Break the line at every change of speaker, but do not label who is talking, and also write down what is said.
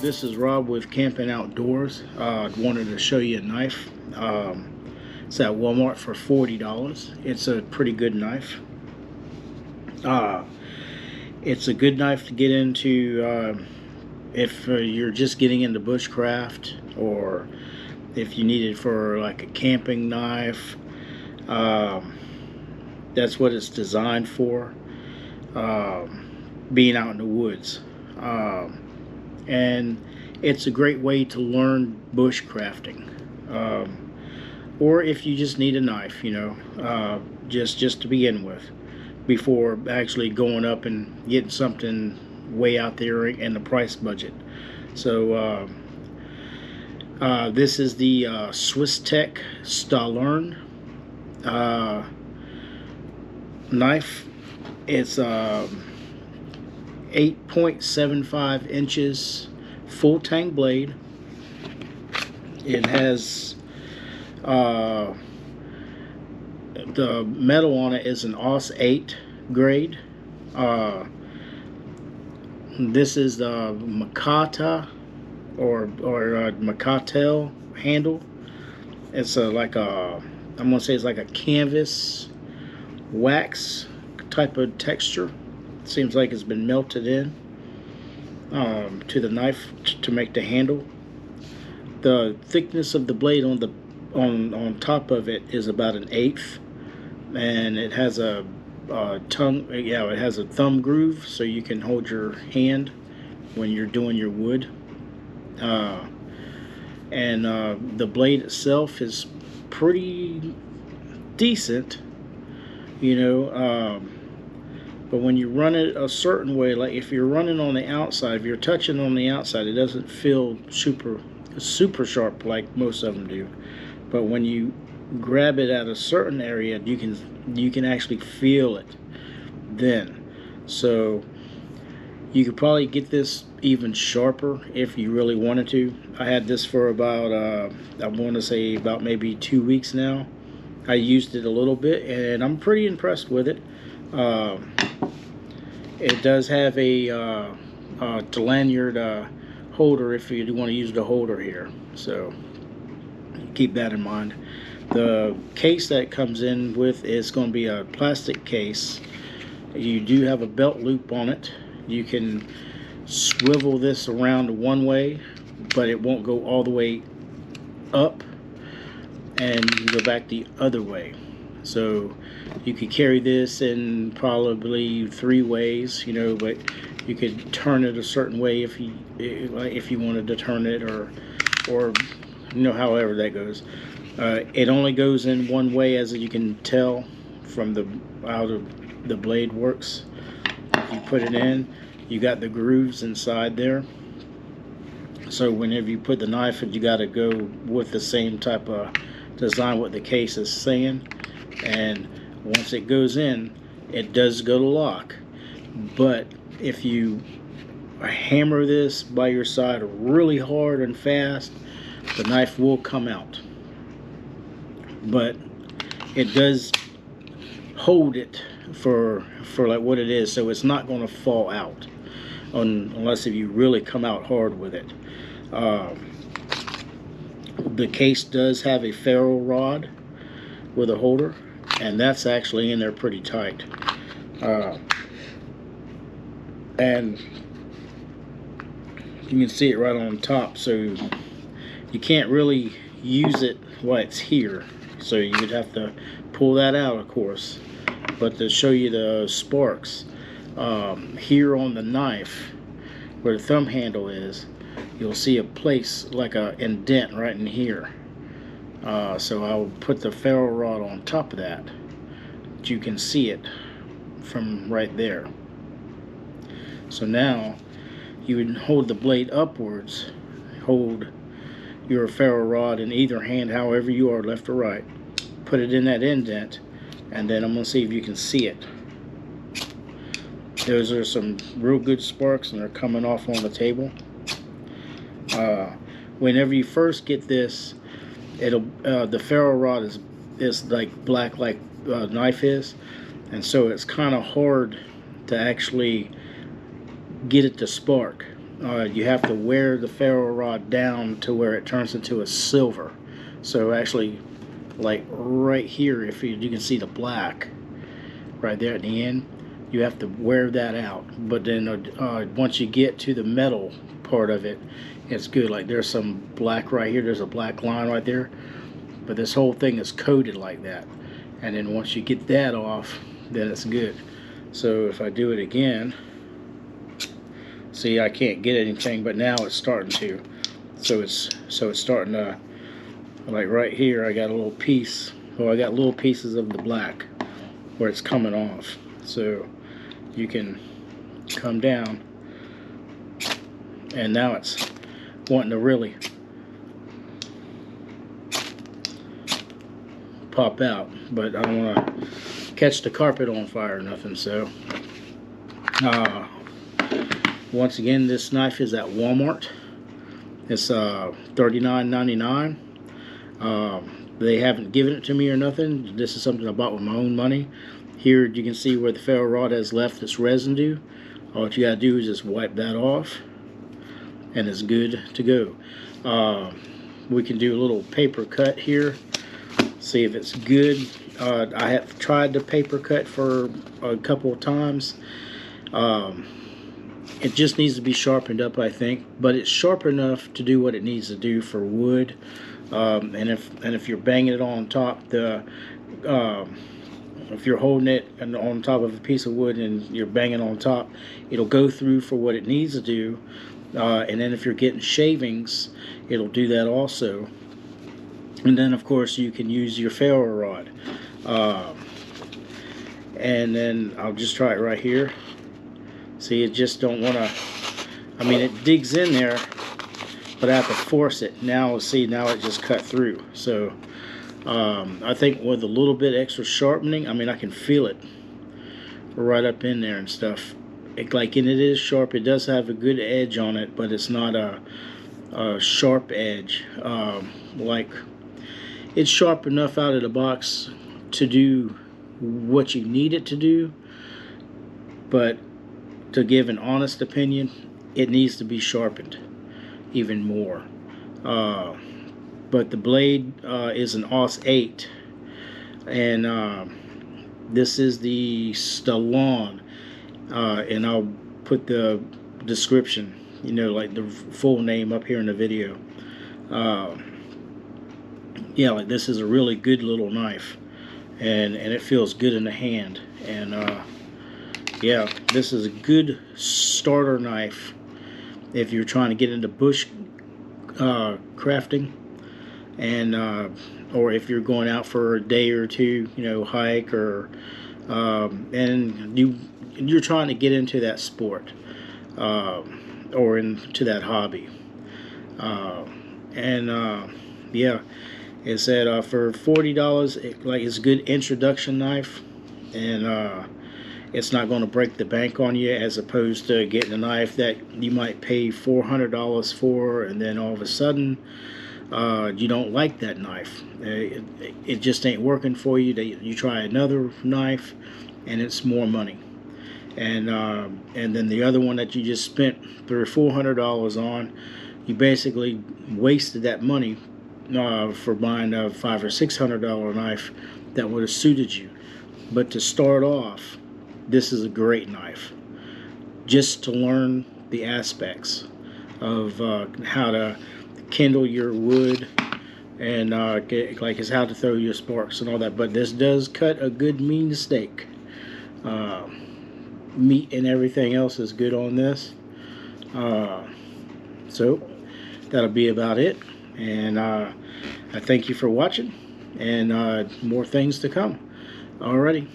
This is Rob with Camping Outdoors. I wanted to show you a knife. It's at Walmart for $40. It's a pretty good knife. It's a good knife to get into if you're just getting into bushcraft, or if you need it for like a camping knife. That's what it's designed for, being out in the woods. And it's a great way to learn bushcrafting, or if you just need a knife, just to begin with, before actually going up and getting something way out there in the price budget. So this is the Swisstech Stahlern knife. It's 8.75 inches full tang blade. It has the metal on it is an Aus 8 grade. This is the Makata or Makatel handle. It's like a, I'm gonna say it's like a canvas wax type of texture. Seems like it's been melted in to the knife to make the handle. The thickness of the blade on top of it is about 1/8, and it has a it has a thumb groove, so you can hold your hand when you're doing your wood. And the blade itself is pretty decent, but when you run it a certain way, like if you're running on the outside, if you're touching on the outside, it doesn't feel super sharp like most of them do. But when you grab it at a certain area, you can actually feel it then. So you could probably get this even sharper if you really wanted to. I had this for about I want to say about maybe 2 weeks now. I used it a little bit and I'm pretty impressed with it. It does have a lanyard holder if you want to use the holder here, so keep that in mind. The case that it comes in with is going to be a plastic case. You do have a belt loop on it. You can swivel this around one way, but it won't go all the way up, and you can go back the other way. So you could carry this in probably 3 ways, but you could turn it a certain way if you wanted to turn it, or however that goes. It only goes in one way, as you can tell from how the blade works. If you put it in, you got the grooves inside there. So whenever you put the knife in, you got to go with the same type of design what the case is saying. And once it goes in, it does go to lock. But if you hammer this by your side really hard and fast, the knife will come out. But it does hold it for like what it is, so it's not going to fall out unless if you really come out hard with it. The case does have a ferro rod with a holder, and that's actually in there pretty tight. And you can see it right on top, so you can't really use it while it's here, so you would have to pull that out, of course. But to show you the sparks, here on the knife where the thumb handle is, you'll see a place like a indent right in here. So I'll put the ferro rod on top of that, but you can see it from right there. So now you would hold the blade upwards, hold your ferro rod in either hand, however you are, left or right, put it in that indent, and then I'm going to see if you can see it. Those are some real good sparks, and they're coming off on the table. Whenever you first get this, the ferro rod is like black, like knife is, and so it's kind of hard to actually get it to spark. you have to wear the ferro rod down to where it turns into a silver. So actually, like right here, if you can see the black right there at the end, you have to wear that out. But then once you get to the metal part of it, it's good. Like there's some black right here, there's a black line right there, but this whole thing is coated like that. And then once you get that off, then it's good. So if I do it again, see, I can't get anything, but now it's starting to. So it's starting to, like right here, I got a little piece. Well, I got little pieces of the black where it's coming off. So you can come down, and now it's wanting to really pop out, but I don't want to catch the carpet on fire or nothing. So once again, this knife is at Walmart. It's $39.99. They haven't given it to me or nothing. This is something I bought with my own money. Here you can see where the ferro rod has left its residue. All you gotta do is just wipe that off, and it's good to go. We can do a little paper cut here, see if it's good. I have tried the paper cut for a couple of times. It just needs to be sharpened up, I think, but it's sharp enough to do what it needs to do for wood. And if you're banging it on top, if you're holding it on top of a piece of wood and you're banging on top, it'll go through for what it needs to do. And then if you're getting shavings, it'll do that also. And then of course you can use your ferro rod. And then I'll just try it right here. See, it just don't want to, I mean, it digs in there, but I have to force it. Now, see, now it just cut through. So I think with a little bit extra sharpening, I mean, I can feel it right up in there and stuff. And it is sharp. It does have a good edge on it, but it's not a sharp edge. Like, it's sharp enough out of the box to do what you need it to do, but to give an honest opinion, it needs to be sharpened even more. But the blade is an Aus 8, and this is the Stahlern, and I'll put the description, you know, like the full name up here in the video. Yeah, like this is a really good little knife, and it feels good in the hand. And yeah, this is a good starter knife if you're trying to get into bush crafting, and or if you're going out for a day or two, you know, hike, or and you're trying to get into that sport or into that hobby. Yeah, it said for $40, it's a good introduction knife, and it's not going to break the bank on you, as opposed to getting a knife that you might pay $400 for, and then all of a sudden you don't like that knife. It just ain't working for you. You try another knife, and it's more money. And then the other one that you just spent $300 or $400 on, you basically wasted that money for buying a $500 or $600 knife that would have suited you. But to start off, this is a great knife, just to learn the aspects of how to kindle your wood, and it's how to throw your sparks and all that. But this does cut a good mean steak. Meat and everything else is good on this. So that'll be about it, and I thank you for watching, and more things to come. Alrighty.